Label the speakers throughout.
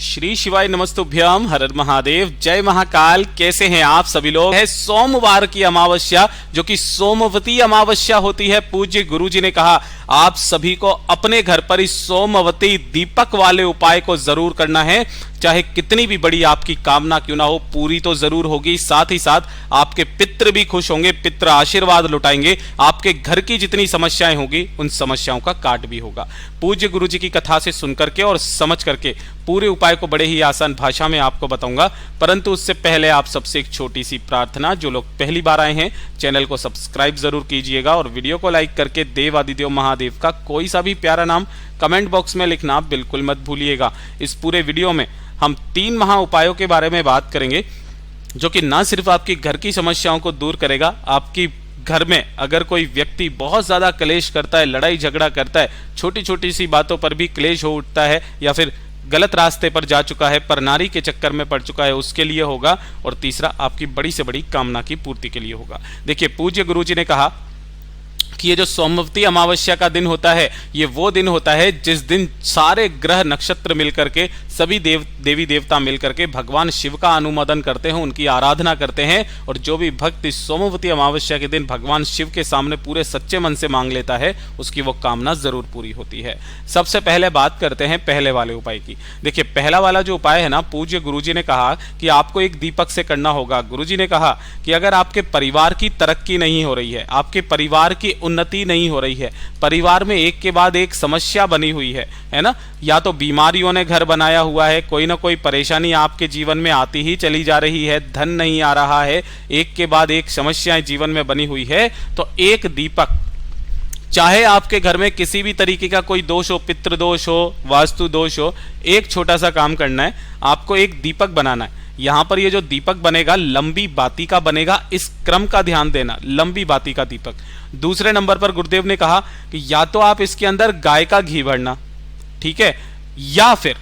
Speaker 1: श्री शिवाय नमस्तुभ्यम, हर हर महादेव, जय महाकाल। कैसे हैं आप सभी लोग? है सोमवार की अमावस्या, जो कि सोमवती अमावस्या होती है। पूज्य गुरुजी ने कहा आप सभी को अपने घर पर इस सोमवती दीपक वाले उपाय को जरूर करना है। चाहे कितनी भी बड़ी आपकी कामना क्यों ना हो, पूरी तो जरूर होगी। साथ ही साथ आपके पितृ भी खुश होंगे, पितृ आशीर्वाद लुटाएंगे। आपके घर की जितनी समस्याएं होगी उन समस्याओं का काट भी होगा। पूज्य गुरुजी की कथा से सुन करके और समझ करके पूरे उपाय को बड़े ही आसान भाषा में आपको बताऊंगा। परंतु उससे पहले आप सबसे एक छोटी सी प्रार्थना, जो लोग पहली बार आए हैं चैनल को सब्सक्राइब जरूर कीजिएगा और वीडियो को लाइक करके देवादिदेव महादेव का कोई सा भी प्यारा नाम कमेंट बॉक्स में लिखना बिल्कुल मत भूलिएगा। इस पूरे वीडियो में हम 3 महा उपायों के बारे में बात करेंगे, जो कि ना सिर्फ आपकी घर की समस्याओं को दूर करेगा, आपकी घर में अगर कोई व्यक्ति बहुत ज्यादा क्लेश करता है, लड़ाई झगड़ा करता है, छोटी छोटी सी बातों पर भी क्लेश हो उठता है, या फिर गलत रास्ते पर जा चुका है, पर नारी के चक्कर में पड़ चुका है, उसके लिए होगा। और तीसरा आपकी बड़ी से बड़ी कामना की पूर्ति के लिए होगा। देखिए, पूज्य गुरुजी ने कहा कि ये जो सोमवती अमावस्या का दिन होता है, ये वो दिन होता है जिस दिन सारे ग्रह नक्षत्र मिलकर के, सभी देवी देवता मिलकर के भगवान शिव का अनुमोदन करते हैं, उनकी आराधना करते हैं। और जो भी भक्त इस सोमवती अमावस्या के दिन भगवान शिव के सामने पूरे सच्चे मन से मांग लेता है, उसकी वो कामना जरूर पूरी होती है। सबसे पहले बात करते हैं पहले वाले उपाय की। देखिए, पहला वाला जो उपाय है ना, पूज्य गुरुजी ने कहा कि आपको एक दीपक से करना होगा। गुरुजी ने कहा कि अगर आपके परिवार की तरक्की नहीं हो रही है, आपके परिवार की उन्नति नहीं हो रही है, परिवार में एक के बाद एक समस्या बनी हुई है ना, या तो बीमारियों ने घर बनाया हुआ है, कोई ना कोई परेशानी आपके जीवन में आती ही चली जा रही है, धन नहीं आ रहा है, एक के बाद एक समस्याएं जीवन में बनी हुई है, तो एक दीपक, चाहे आपके घर में किसी भी तरीके का कोई दोष हो, पितृदोष हो, वास्तु दोष हो, एक छोटा सा काम करना है, आपको एक दीपक बनाना है। यहां पर ये जो दीपक बनेगा लंबी बाती का बनेगा, इस क्रम का ध्यान देना, लंबी बाती का दीपक। दूसरे नंबर पर गुरुदेव ने कहा कि या तो आप इसके अंदर गाय का घी भरना, ठीक है, या फिर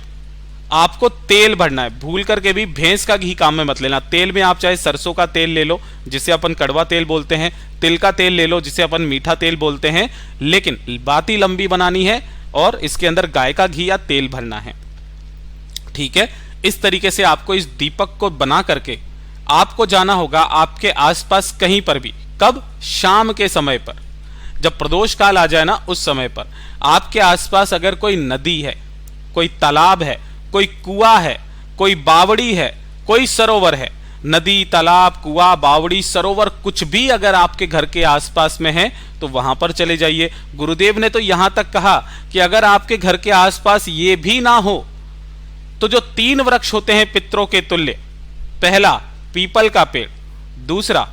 Speaker 1: आपको तेल भरना है। भूल करके भी भैंस का घी काम में मत लेना। तेल में आप चाहे सरसों का तेल ले लो, जिसे अपन कड़वा तेल बोलते हैं, तिल का तेल ले लो, जिसे अपन मीठा तेल बोलते हैं, लेकिन बाती लंबी बनानी है और इसके अंदर गाय का घी या तेल भरना है, ठीक है। इस तरीके से आपको इस दीपक को बना करके आपको जाना होगा आपके आसपास कहीं पर भी। कब? शाम के समय पर, जब प्रदोष काल आ जाए ना, उस समय पर आपके आसपास अगर कोई नदी है, कोई तालाब है, कोई कुआं है, कोई बावड़ी है, कोई सरोवर है, नदी, तालाब, कुआं, बावड़ी, सरोवर, कुछ भी अगर आपके घर के आसपास में है तो वहां पर चले जाइए। गुरुदेव ने तो यहां तक कहा कि अगर आपके घर के आसपास ये भी ना हो तो जो 3 वृक्ष होते हैं पितरों के तुल्य, पहला पीपल का पेड़, दूसरा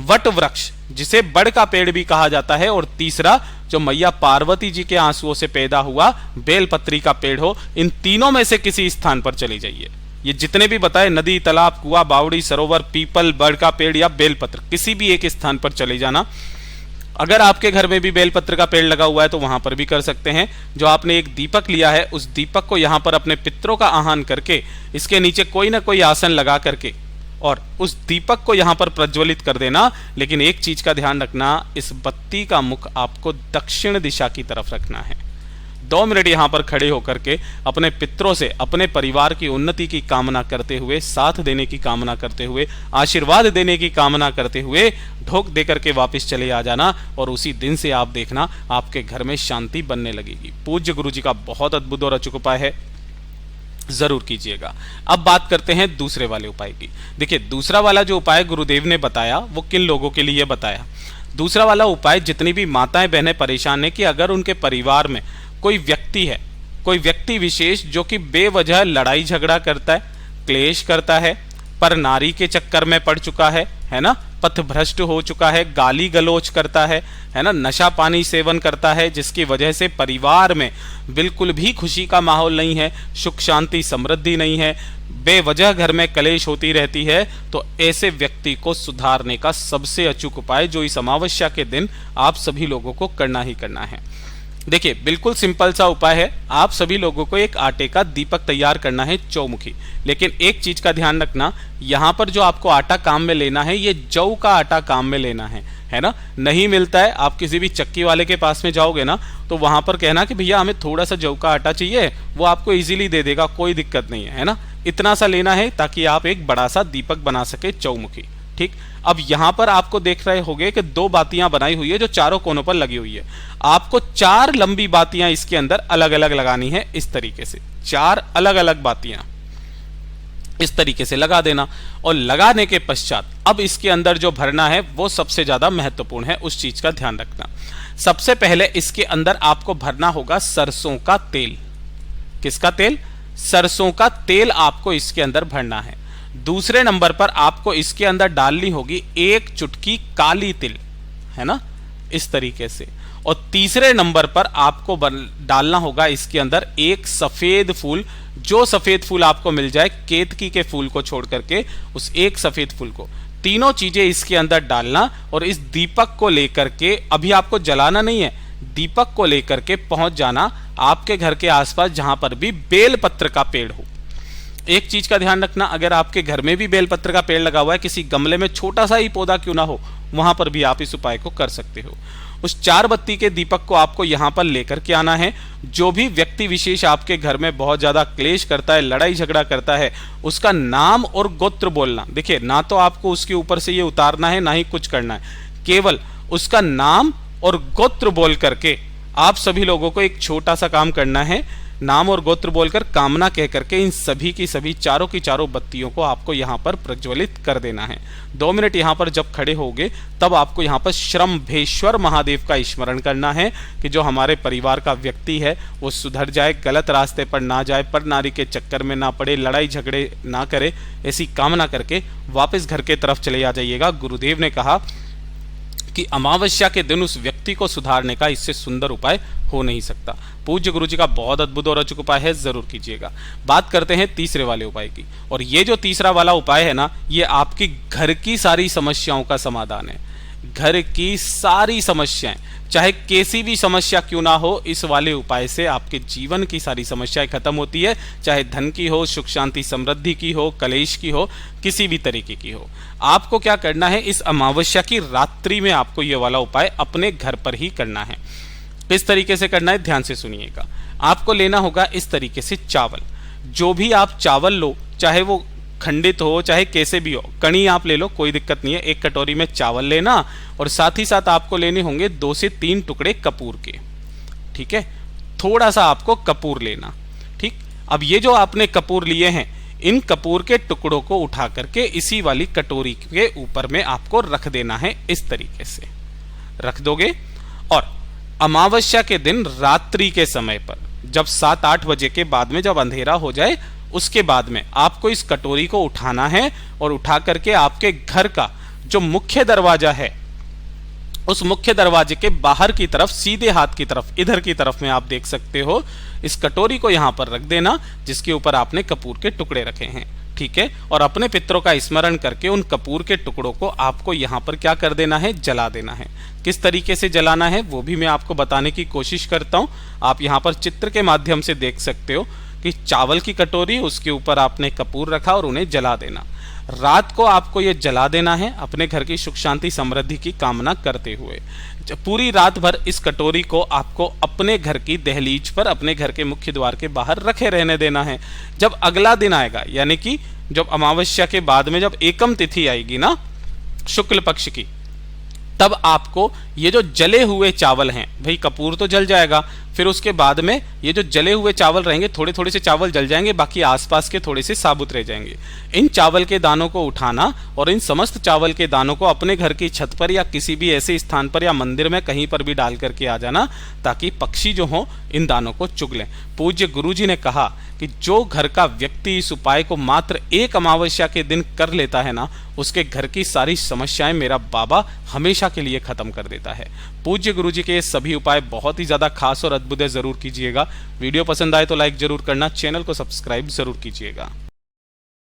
Speaker 1: वट वृक्ष जिसे बड़ का पेड़ भी कहा जाता है, और तीसरा जो मैया पार्वती जी के आंसुओं से पैदा हुआ बेलपत्री का पेड़ हो, इन तीनों में से किसी स्थान पर चले जाइए। ये जितने भी बताए, नदी, तालाब, कुआं, बावड़ी, सरोवर, पीपल, बड़ का पेड़ या बेलपत्र, किसी भी एक स्थान पर चले जाना। अगर आपके घर में भी बेलपत्र का पेड़ लगा हुआ है तो वहां पर भी कर सकते हैं। जो आपने एक दीपक लिया है, उस दीपक को यहां पर अपने पितरों का आह्वान करके इसके नीचे कोई ना कोई आसन लगा करके और उस दीपक को यहां पर प्रज्वलित कर देना। लेकिन एक चीज का ध्यान रखना, इस बत्ती का मुख आपको दक्षिण दिशा की तरफ रखना है। 2 मिनट यहां पर खड़े होकर के अपने पितरों से अपने परिवार की उन्नति की कामना करते हुए, साथ देने की कामना करते हुए, आशीर्वाद देने की कामना करते हुए ढोक देकर के वापस चले आ जाना, और उसी दिन से आप देखना आपके घर में शांति बनने लगेगी। पूज्य गुरुजी का बहुत अद्भुत और अचूक उपाय है, जरूर कीजिएगा। अब बात करते हैं दूसरे वाले उपाय की। देखिए, दूसरा वाला जो उपाय गुरुदेव ने बताया वो किन लोगों के लिए बताया। दूसरा वाला उपाय जितनी भी माताएं बहनें परेशान है कि अगर उनके परिवार में कोई व्यक्ति है, कोई व्यक्ति विशेष जो कि बेवजह लड़ाई झगड़ा करता है, क्लेश करता है, पर नारी के चक्कर में पड़ चुका है ना, पथभ्रष्ट हो चुका है, गाली गलौज करता है ना, नशा पानी सेवन करता है, जिसकी वजह से परिवार में बिल्कुल भी खुशी का माहौल नहीं है, सुख शांति समृद्धि नहीं है, बेवजह घर में कलेश होती रहती है, तो ऐसे व्यक्ति को सुधारने का सबसे अचूक उपाय जो इस अमावस्या के दिन आप सभी लोगों को करना ही करना है। देखिए, बिल्कुल सिंपल सा उपाय है। आप सभी लोगों को एक आटे का दीपक तैयार करना है, चौमुखी। लेकिन एक चीज का ध्यान रखना, यहां पर जो आपको आटा काम में लेना है, ये जौ का आटा काम में लेना है है ना। नहीं मिलता है, आप किसी भी चक्की वाले के पास में जाओगे ना, तो वहां पर कहना कि भैया हमें थोड़ा सा जौ का आटा चाहिए, वो आपको इजीली दे देगा, कोई दिक्कत नहीं है ना। इतना सा लेना है ताकि आप एक बड़ा सा दीपक बना सके चौमुखी। ठीक, अब यहां पर आपको देख रहे होंगे कि 2 बातियां बनाई हुई है जो चारों कोनों पर लगी हुई है। आपको 4 लंबी बातियां इसके अंदर अलग अलग लगानी है, इस तरीके से 4 अलग अलग बातियां इस तरीके से लगा देना। और लगाने के पश्चात अब इसके अंदर जो भरना है वो सबसे ज्यादा महत्वपूर्ण है, उस चीज का ध्यान रखना। सबसे पहले इसके अंदर आपको भरना होगा सरसों का तेल। किसका तेल? सरसों का तेल आपको इसके अंदर भरना है। दूसरे नंबर पर आपको इसके अंदर डालनी होगी 1 चुटकी काली तिल, है ना, इस तरीके से। और तीसरे नंबर पर आपको डालना होगा इसके अंदर 1 सफेद फूल। जो सफेद फूल आपको मिल जाए, केतकी के फूल को छोड़ करके उस 1 सफेद फूल को, तीनों चीजें इसके अंदर डालना। और इस दीपक को लेकर के, अभी आपको जलाना नहीं है, दीपक को लेकर के पहुंच जाना आपके घर के आसपास जहां पर भी बेलपत्र का पेड़ हो। एक चीज का ध्यान रखना, अगर आपके घर में भी बेलपत्र का पेड़ लगा हुआ है, किसी गमले में छोटा सा ही पौधा क्यों ना हो, वहां पर भी आप इस उपाय को कर सकते हो। उस 4 बत्ती के दीपक को आपको यहां पर लेकर के आना है। जो भी व्यक्ति विशेष आपके घर में बहुत ज्यादा क्लेश करता है, लड़ाई झगड़ा करता है, उसका नाम और गोत्र बोलना। देखिए, ना तो आपको उसके ऊपर से ये उतारना है, ना ही कुछ करना है, केवल उसका नाम और गोत्र बोल करके आप सभी लोगों को एक छोटा सा काम करना है। नाम और गोत्र बोलकर कामना कह करके इन सभी की सभी चारों की चारों बत्तियों को आपको यहां पर प्रज्वलित कर देना है। 2 मिनट यहां पर जब खड़े होगे तब आपको यहां पर श्रम्भेश्वर महादेव का स्मरण करना है कि जो हमारे परिवार का व्यक्ति है वो सुधर जाए, गलत रास्ते पर ना जाए, पर नारी के चक्कर में ना पड़े, लड़ाई झगड़े ना करे, ऐसी कामना करके वापस घर के तरफ चले आ जाइएगा। गुरुदेव ने कहा कि अमावस्या के दिन उस व्यक्ति को सुधारने का इससे सुंदर उपाय हो नहीं सकता। पूज्य गुरु जी का बहुत अद्भुत और अचूक उपाय है, जरूर कीजिएगा। बात करते हैं तीसरे वाले उपाय की, और ये जो तीसरा वाला उपाय है ना, ये आपकी घर की सारी समस्याओं का समाधान है। घर की सारी समस्याएं, चाहे कैसी भी समस्या क्यों ना हो, इस वाले उपाय से आपके जीवन की सारी समस्याएं खत्म होती है। चाहे धन की हो, सुख शांति समृद्धि की हो, कलेश की हो, किसी भी तरीके की हो। आपको क्या करना है, इस अमावस्या की रात्रि में आपको ये वाला उपाय अपने घर पर ही करना है। किस तरीके से करना है, ध्यान से सुनिएगा। आपको लेना होगा इस तरीके से चावल। जो भी आप चावल लो, चाहे वो खंडित हो चाहे कैसे भी हो, कणी आप ले लो, कोई दिक्कत नहीं है। 1 कटोरी में चावल लेना, और साथ ही साथ आपको लेने होंगे 2 से 3 टुकड़े कपूर के। ठीक है, थोड़ा सा आपको कपूर लेना। ठीक, अब ये जो आपने कपूर लिए हैं, इन कपूर के टुकड़ों को उठा करके इसी वाली कटोरी के ऊपर में आपको रख देना है। इस तरीके से रख दोगे, और अमावस्या के दिन रात्रि के समय पर जब 7-8 बजे के बाद में जब अंधेरा हो जाए, उसके बाद में आपको इस कटोरी को उठाना है, और उठा करके आपके घर का जो मुख्य दरवाजा है, उस मुख्य दरवाजे के बाहर की तरफ, सीधे हाथ की तरफ, इधर की तरफ में आप देख सकते हो, इस कटोरी को यहां पर रख देना जिसके ऊपर आपने कपूर के टुकड़े रखे हैं। ठीक है, और अपने पितरों का स्मरण करके उन कपूर के टुकड़ों को आपको यहां पर क्या कर देना है, जला देना है। किस तरीके से जलाना है वो भी मैं आपको बताने की कोशिश करता हूं। आप यहां पर चित्र के माध्यम से देख सकते हो कि चावल की कटोरी, उसके ऊपर आपने कपूर रखा और उन्हें जला देना। रात को आपको ये जला देना है अपने घर की सुख शांति समृद्धि की कामना करते हुए। पूरी रात भर इस कटोरी को आपको अपने घर की दहलीज पर, अपने घर के मुख्य द्वार के बाहर रखे रहने देना है। जब अगला दिन आएगा, यानी कि जब अमावस्या के बाद में जब एकम तिथि आएगी ना, शुक्ल पक्ष की, तब आपको ये जो जले हुए चावल हैं, भाई कपूर तो जल जाएगा, फिर उसके बाद में ये जो जले हुए चावल रहेंगे, थोड़े थोड़े से चावल जल जाएंगे, बाकी आसपास के थोड़े से साबुत रह जाएंगे। इन चावल के दानों को उठाना और इन समस्त चावल के दानों को अपने घर की छत पर या किसी भी ऐसे स्थान पर या मंदिर में कहीं पर भी डाल करके आ जाना, ताकि पक्षी जो हो इन दानों को चुग लें। पूज्य गुरु जी ने कहा कि जो घर का व्यक्ति इस उपाय को मात्र 1 अमावस्या के दिन कर लेता है ना, उसके घर की सारी समस्याएं मेरा बाबा हमेशा के लिए खत्म कर देता है। पूज्य गुरु जी के ये सभी उपाय बहुत ही ज्यादा खास और अद्भुत है, जरूर कीजिएगा। वीडियो पसंद आए तो लाइक जरूर करना, चैनल को सब्सक्राइब जरूर कीजिएगा।